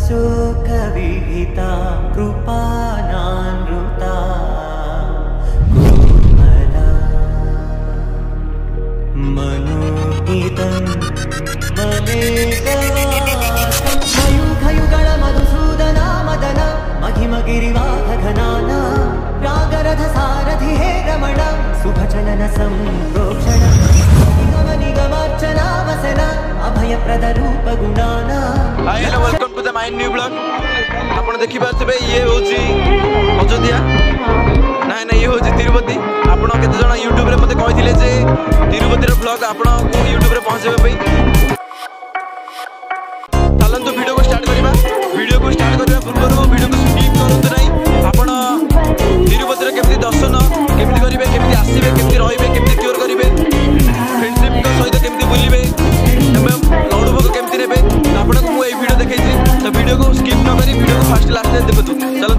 शोकविहिता कृपानानृता मनोगीतं ममेकवासं मयूखयुगण मधुसूदना मदन महिमगिरिवाहघनाना रागरथ सारथि हे रमण शुभचलन संप्रोक्षण निगमनिगमार्चना वसन अभयप्रद रूप गुणाना। Hi hello welcome to the my new blog. आपण देखि पाथबे ये होची अयोध्या नाय नाय ये होची तिरुपति। आपण केते जणा YouTube रे मते कहिथिले जे तिरुपति रो ब्लॉग आपण YouTube रे पहुंचेबे पई। चलंतु वीडियो को स्टार्ट करिबा। वीडियो को स्टार्ट करिबा पूर्व वीडियो को स्किप करंतु नै। आपण तिरुपति रे केमति दर्शन केमति करिवे केमति आसीबे केमति रहिबे केमति क्योर करिवे फ्रेंडशिप को सहित केमति बुलिबे एवं लड्डू भोग केमति नेबे आपण को ए वीडियो देखैछि। तो वीडियो को स्किप न करी वीडियो को फास्ट लास्ट देखतु। चलो